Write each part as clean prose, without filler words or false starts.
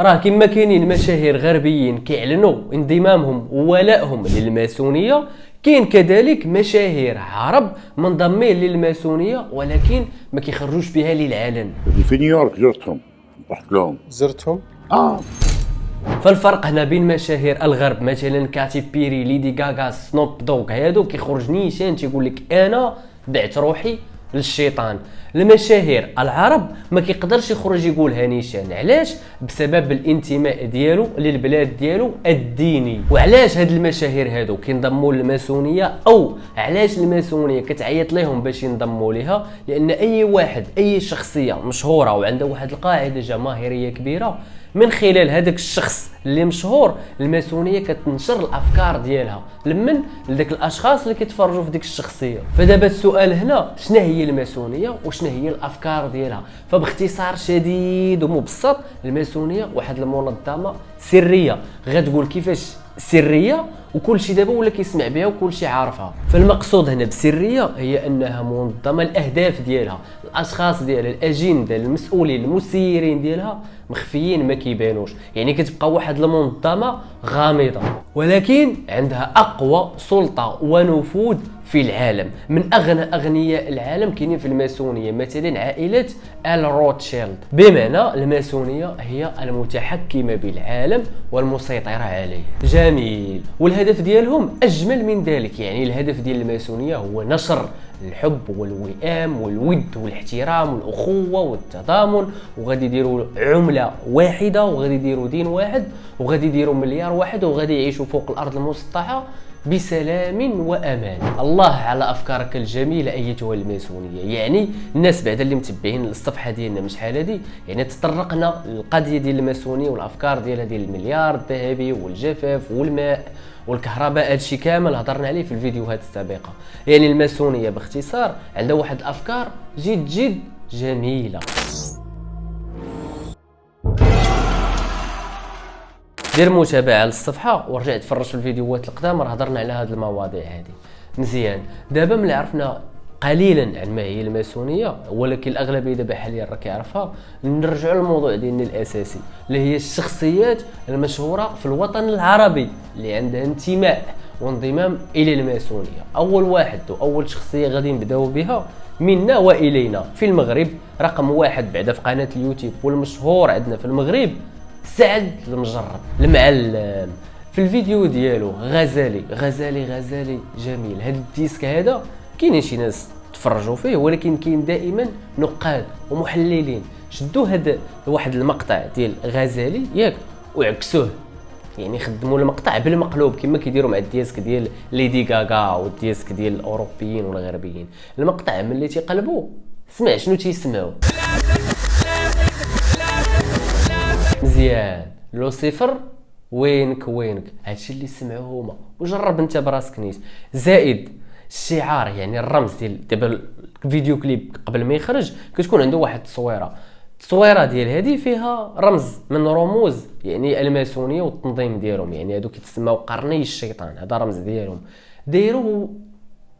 راه كما كاينين مشاهير غربيين كيعلنوا انضمامهم وولائهم للماسونيه، كاين كذلك مشاهير عرب منضمين للماسونيه ولكن ما كيخرجوش بها للعلن. في نيويورك زرتهم رحت لهم. زرتهم؟ فالفرق هنا بين مشاهير الغرب مثلا كاتي بيري، ليدي غاغا، سنوب دوغ، هادو كيخرج نيشان تيقول لك انا بعت روحي للشيطان. المشاهير العرب ما كيقدرش يخرج يقولها نيشان، علاش؟ بسبب الانتماء ديالو للبلاد ديالو الديني. وعلاش هاد المشاهير هادو كينضموا للماسونيه، او علاش الماسونيه كتعيط لهم باش ينضموا ليها؟ لان اي واحد، اي شخصيه مشهوره وعنده واحد القاعده جماهيريه كبيره، من خلال هذاك الشخص اللي مشهور الماسونيه كتنشر الافكار ديالها لمن لذاك الاشخاص اللي كيتفرجوا في ديك الشخصيه. فدابا السؤال هنا، شنو هي الماسونيه وشنو هي الافكار ديالها؟ فباختصار شديد ومبسط، الماسونيه واحد المنظمه سريه، غتقول كيفاش سريه وكل شيء دابا ولا كيسمع بها وكل شيء عارفها. فالمقصود هنا بسريه هي انها منظمه، الاهداف ديالها، الاشخاص ديالها، الاجنده، المسؤولين، المسيرين ديالها مخفيين ما كيبانوش، يعني كتبقى واحد المنظمه غامضه ولكن عندها اقوى سلطه ونفوذ في العالم. من اغنى اغنياء العالم كاينين في الماسونيه، مثلا عائله آل روتشيلد، بمعنى الماسونيه هي المتحكمه بالعالم والمسيطره عليه. جميل. والهدف ديالهم اجمل من ذلك، يعني الهدف ديال الماسونيه هو نشر الحب والوئام والود والاحترام والاخوه والتضامن، وغادي يديروا عمله واحده، وغادي يديروا دين واحد، وغادي يديروا مليار واحد، وغادي يعيشوا فوق الارض المسطحه بسلام وامان. الله على افكارك الجميله ايتها الماسونيه. يعني الناس بعد اللي متبعين الصفحه ديالنا من شحال هادي، يعني تطرقنا للقضيه ديال الماسونيه والافكار ديالها، ديال المليار الذهبي والجفاف والماء والكهرباء، هادشي كامل هضرنا عليه في الفيديوهات السابقه. يعني الماسونيه باختصار عندها واحد الافكار جد جميله. دير متابعه للصفحه ورجع تفرج في الفيديوهات القدام، راه هضرنا على هذه المواضيع هذه مزيان. دابا ملي عرفنا قليلا عن ما هي الماسونيه، ولكن الاغلبيه دابا حاليا راه كيعرفها، نرجعوا للموضوع ديالنا الاساسي اللي هي الشخصيات المشهوره في الوطن العربي اللي عندها انتماء وانضمام الى الماسونيه. اول واحد واول شخصيه غادي نبداو بها منا والينا في المغرب، رقم واحد بعدا في قناه اليوتيوب والمشهور عندنا في المغرب، سعد المجرد المعلم. في الفيديو ديالو غزالي جميل. هذا الديسك هذا كاينين شي ناس تفرجوا فيه، ولكن كاين دائما نقاد ومحللين شدوا هذا واحد المقطع ديال غزالي ياك وعكسوه، يعني خدموا المقطع بالمقلوب كما كيديروا مع الديسك ديال ليدي غاغا والديسك ديال الاوروبيين والغربيين. المقطع ملي تيقلبوا سمع شنو تيسمعوا مزيان. لوسيفر وينك هادشي اللي سمعوه هما، وجرب انت براسك نيت. زائد الشعار، يعني الرمز ديال دابا الفيديو كليب قبل ما يخرج كتكون عنده واحد التصويره ديال هذه فيها رمز من رموز يعني الماسونيه والتنظيم ديالهم، يعني هادو كيتسموا قرني الشيطان، هذا رمز ديالهم دايروا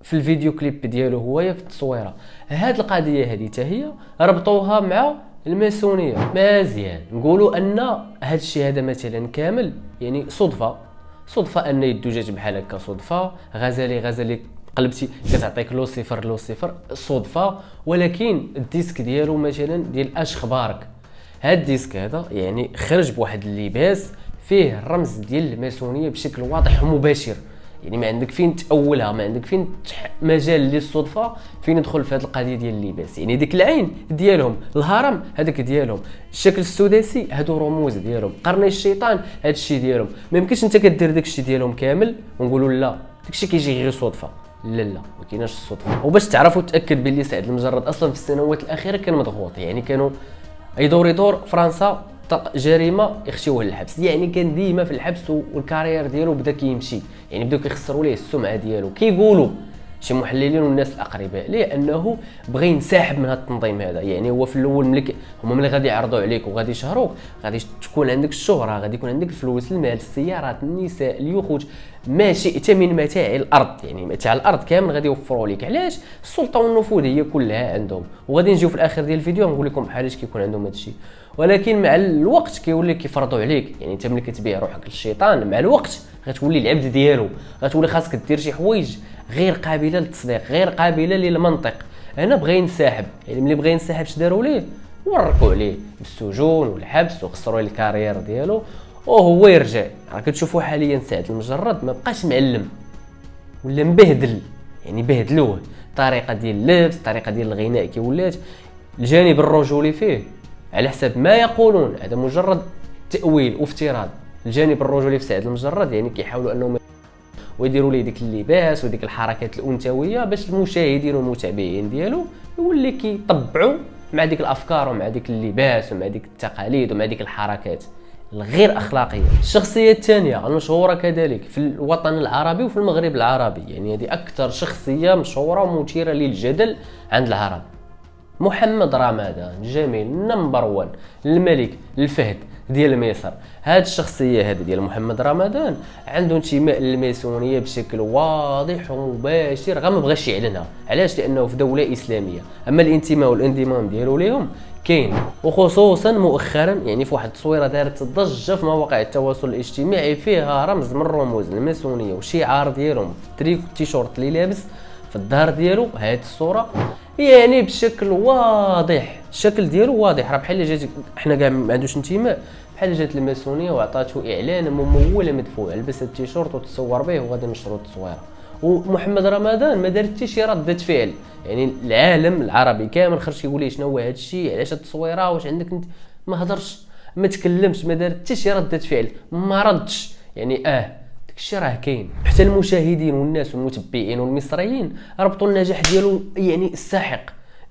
في الفيديو كليب ديالو هو في التصويره. هاد القضيه هذه حتى هي ربطوها مع الماسونيه. مزيان نقولوا ان هاد الشيء هذا مثلا كامل يعني صدفه ان يدو جات بحال هكا، صدفه. غزالي قلبتي كتعطيك لوسيفر صدفه. ولكن الديسك ديالو مثلا ديال اش خبارك، هاد الديسك هذا يعني خرج بواحد اللباس فيه الرمز ديال الماسونيه بشكل واضح ومباشر، يعني ما عندك فين تاولها، ما عندك فين مجال للصدفه فين ندخل في هذه القضيه ديال اللباس. يعني ديك العين ديالهم، الهرم هذاك ديالهم، الشكل السداسي هادو رموز ديالهم، قرني الشيطان هذا الشيء ديالهم. ما يمكنش انت كدير داك الشيء ديالهم كامل ونقولوا لا داك الشيء كيجي غير صدفه. لا ما كايناش الصدفه. وباش تعرفوا تاكد باللي سعد المجرد اصلا في السنوات الاخيره كان مضغوط، يعني كانوا يدور فرنسا جريمه يخشيوه للحبس، يعني كان ديما في الحبس والكارير ديالو بدا كيمشي، يعني بداو كيخسروا ليه السمعه ديالو. كيقولوا شي محللين والناس الاقرباء ليه انه بغى ينسحب من هذا التنظيم هذا. يعني هو في الاول هما ملي غادي يعرضوا عليك وغادي يشهروك غادي تكون عندك الشهره، غادي يكون عندك الفلوس، المال، السيارات، النساء، اليخوت، ما شئت من متاع الارض، يعني متاع الارض كامل غادي يوفروا لك. علاش؟ السلطه والنفوذ هي كلها عندهم. وغادي نجيو في الاخر ديال الفيديو نقول لكم بحال اش كيكون عندهم هذا الشيء. ولكن مع الوقت كيولي كيفرضوا عليك. يعني انت ملي كتبيع روحك للشيطان مع الوقت غتولي العبد ديالو، غتولي خاصك دير شي حوايج غير قابله للتصديق، غير قابله للمنطق. هنا بغى ينسحب، يعني ملي بغى ينسحب اش داروا ليه؟ وركوا عليه بالسجون والحبس وخسروا الكارير ديالو وهو يرجع. راه كتشوفوا حاليا سعد المجرد ما بقاش معلم، ولا مبهدل، يعني بهدلوه. الطريقه ديال اللبس، الطريقه ديال الغناء كي ولات، الجانب الرجولي فيه على حسب ما يقولون هذا مجرد تاويل وافتراض. الجانب الرجولي في سعد المجرد يعني كيحاولوا انهم ويديروا ليه ديك اللباس وديك الحركات الانثويه باش المشاهدين والمتابعين ديالو يولي كيطبعوا مع ديك الافكار ومع ديك اللباس ومع ديك التقاليد ومع ديك الحركات الغير اخلاقيه. الشخصيه الثانيه المشهوره كذلك في الوطن العربي وفي المغرب العربي، يعني هذه اكثر شخصيه مشهوره ومثيره للجدل عند العرب، محمد رمضان. جميل، نمبر 1، الملك الفهد ديال مصر. هاد الشخصيه هذه ديال محمد رمضان عنده انتماء للماسونيه بشكل واضح ومباشر، غير ما بغاش يعلنها. علاش؟ لانه في دوله اسلاميه. اما الانتماء والانضمام ديالو ليهم كاين، وخصوصا مؤخرا يعني في واحد التصويره دارت ضجه في مواقع التواصل الاجتماعي فيها رمز من رموز الماسونيه وشعار ديالهم في التريك والتيشورت اللي لابس في الظهر ديالو. هذه الصوره يعني بشكل واضح، الشكل ديالو واضح، راه بحال جات حنا كاع ما عندوش انتماء، بحال جات الماسونيه وعطاتو اعلان ممول مدفوع، لبس التيشورت وتصور به وغادي نشروا التصويره. ومحمد رمضان ما دار حتى شي رده فعل، يعني العالم العربي كامل خرج يقول لي شنو هو هذا الشيء، علاش التصويره، واش عندك انت؟ ما هضرش، ما تكلمش، ما دار حتى شي رده فعل، ما ردش. يعني داكشي راه كاين. حتى المشاهدين والناس والمتبعين والمصريين ربطوا النجاح ديالو يعني الساحق،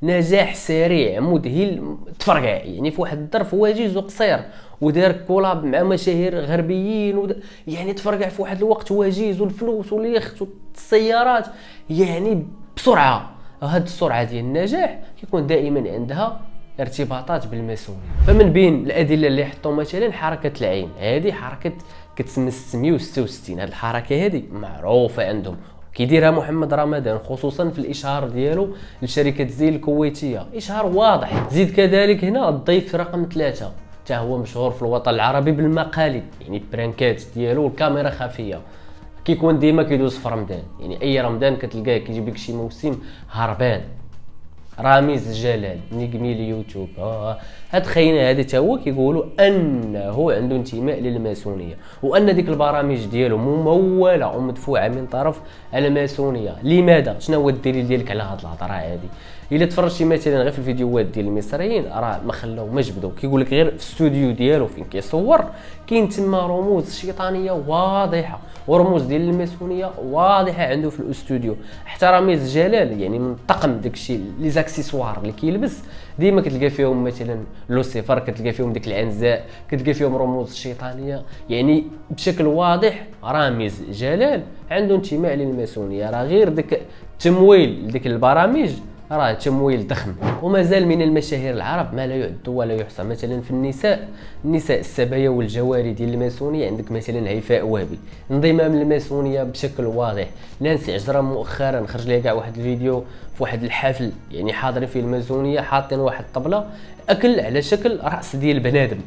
نجاح سريع مذهل تفرقع، يعني في واحد الظرف وجيز وقصير، ودار كولاب مع مشاهير غربيين يعني تفرقع في واحد الوقت وجيز، والفلوس واليخت والسيارات يعني بسرعه. هاد السرعه ديال النجاح كيكون دائما عندها ارتباطات بالماسونيه. فمن بين الادله اللي حطوا مثلا حركه العين، هذه حركه كتسمى 666. هذه الحركه هذه معروفه عندهم، كيديرها محمد رمضان خصوصا في الاشهار ديالو لشركه زين الكويتيه، اشهار واضح. زيد كذلك هنا الضيف رقم 3 حتى هو مشهور في الوطن العربي بالمقالب، يعني البرانكات ديالو الكاميرا خفيه، كيكون ديما كيدوز في رمضان، يعني اي رمضان كتلقاه كيجيب لك شي موسم هربان. رامز جلال نجم اليوتيوب، هاد خينا هذا تا هو كيقولوا انه عنده انتماء للماسونيه، وان ديك البرامج ديالو مموله ومدفوعه من طرف الماسونيه. لماذا؟ شنو هو الدليل ديالك على هاد الهضره هذه؟ الا تفرجتي مثلا غير في الفيديوهات ديال المصريين راه ما خلاو ما جبدوا، كيقول لك غير في الاستوديو ديالو فين كيصور كاين تما رموز شيطانيه واضحه ورموز ديال الماسونيه واضحه عنده في الاستوديو. حتى رامز جلال يعني من طقم داكشي لي زاكسيسوار اللي كيلبس ديما كتلقى فيهم مثلا لوسيفر، كتلقى فيهم ديك العنزاء، كتلقى فيهم رموز شيطانيه، يعني بشكل واضح رامز جلال عنده انتماء للماسونيه. راه غير داك التمويل ديك البرامج راه تمويل ضخم. ومازال من المشاهير العرب ما لا يعد ولا يحصى. مثلا في النساء السبايا والجواري ديال الماسونيه عندك مثلا هيفاء وهبي، انضمام للماسونيه بشكل واضح. نانسي عجرم مؤخرا خرج لها كاع واحد الفيديو في واحد الحفل يعني حاضرين فيه الماسونيه، حاطين واحد الطبله اكل على شكل راس ديال بنادم،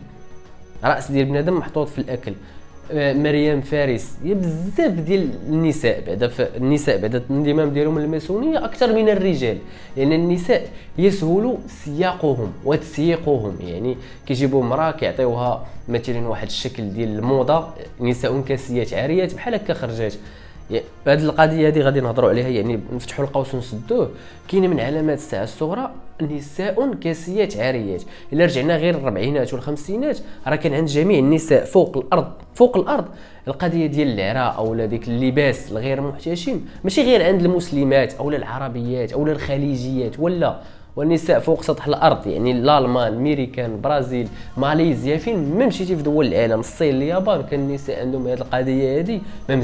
راس ديال بنادم محطوط في الاكل. مريم فارس، بزاف ديال النساء بعدا الانضمام ديالهم للماسونيه اكثر من الرجال، لان النساء يسهل سياقهم وتسييقهم، يعني كيجيبوا امراه كيعطيوها مثلا واحد الشكل ديال الموضه، نساء كاسيات عاريات بحال هكا خرجات. هذه القضيه هذه غادي نهضروا عليها، يعني نفتحوا القوس ونسدوه. كاينه من علامات الساعه الصغرى نساء كاسيات عاريات. الا رجعنا غير الربعينات والخمسينات راه كان عند جميع النساء فوق الارض القضيه ديال العراء او ديك اللباس الغير محتشم، ماشي غير عند المسلمات او العربيات او الخليجيات والنساء فوق سطح الارض، يعني الالمان، الميريكان، البرازيل، ماليزيا، فين ما مشيتي في دول العالم، الصين، اليابان، كان النساء عندهم هذه القضيه هذه ما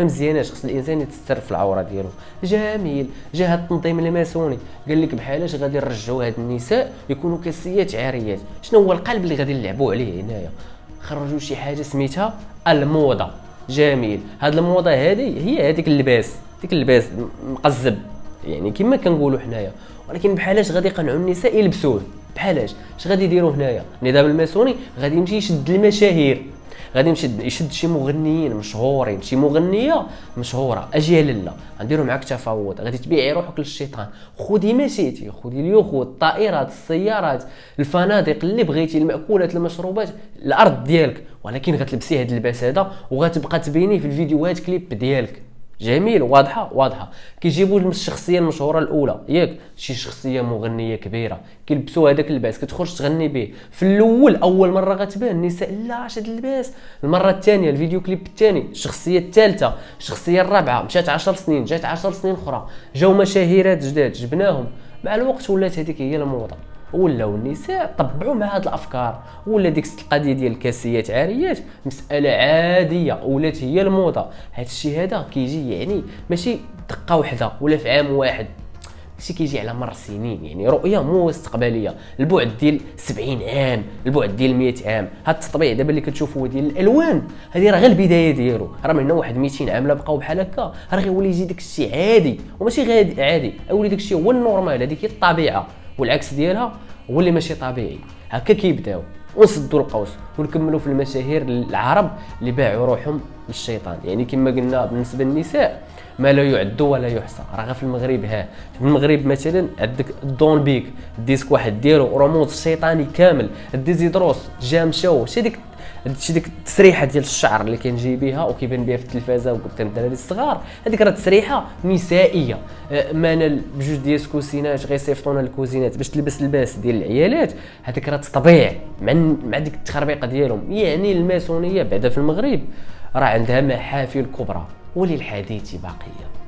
مزياناش. خص الانسان يتستر في العوره ديالو. جميل، جا هذا التنظيم الماسوني قال لك بحالاش غادي نرجعوا هاد النساء يكونوا كاسيات عاريات. شنو هو القلب اللي غادي نلعبوا عليه هنايا؟ خرجوا شي حاجه سميتها الموضه. جميل، هاد الموضه هذه هي هذيك اللباس مقزب، يعني كما كنقولوا حنايا، ولكن بحالاش غادي يقنعوا النساء يلبسوه؟ بحال اش غادي يديروا هنايا؟ النظام الماسوني غادي يمشي يشد المشاهير، غادي يمشي يشد شي مغنيين مشهورين، شي مغنيه مشهوره، اجي لاله غنديروا معاك تفاوض، غادي تبيعي روحك للشيطان، خذي ما شئتي، خذي اليخوت، الطائرات، السيارات، الفنادق اللي بغيتي، المأكولات، المشروبات، الارض ديالك، ولكن غتلبسي هذا اللباس هذا وغتبقى تبيني في الفيديوهات كليب ديالك. جميل، واضحه. كيجيبوا الشخصيه المشهوره الاولى ياك، شي شخصيه مغنيه كبيره، كيلبسوا هذاك اللباس، كتخرج تغني به. في الاول اول مره غتبان النساء لا اش هذا اللباس، المره الثانيه الفيديو كليب الثاني، الشخصيه الثالثه، الشخصيه الرابعه، مشات 10 سنين، جات 10 سنين اخرى، جاو مشاهيرات جداد جبناهم. مع الوقت ولات هذيك هي الموضه، ولاو النساء طبعوا مع هاد الافكار، ولا ديك القضيه ديال الكاسيات عاريات مساله عاديه، ولات هي الموضه. هاد الشيء هذا كيجي يعني ماشي دقه واحده ولا في عام واحد، شي كيجي على مر سنين، يعني رؤيه مو استقباليه، البعد ديال 70 عام، البعد ديال 100 عام. هاد التطبيع دابا اللي كتشوفوه ديال الالوان، هذه راه غير البدايه ديالو، راه من هنا واحد 200 عام لا بقاو بحال هكا راه غيولي يجي داك الشيء عادي، وماشي غير عادي، يولي داك الشيء هو النورمال، هذيك هي الطبيعه، والعكس ديالها هو اللي ماشي طبيعي. هكا كيبداو ونسدوا القوس ونكملوا في المشاهير العرب اللي باعوا روحهم للشيطان. يعني كما قلنا بالنسبه للنساء ما لا يعد ولا يحصى، راه غير في المغرب. في المغرب مثلا عندك الدون بيك، ديسك واحد ديالو رموز الشيطاني كامل، الديزيدروس، جام شو، شي ديك التسريحه ديال الشعر اللي كنجي بها وكيبان بها في التلفازه وقدام الدراري الصغار، هذيك راه تسريحه نسائيه. مانا بجوج ديال الكوزينات غيصيفطونا الكوزينات باش تلبس اللباس ديال العيالات، هذيك راه تطبيع مع ديك التخربيقه ديالهم. يعني الماسونيه بعدا في المغرب راه عندها محافل كبرى وللحديث باقيه.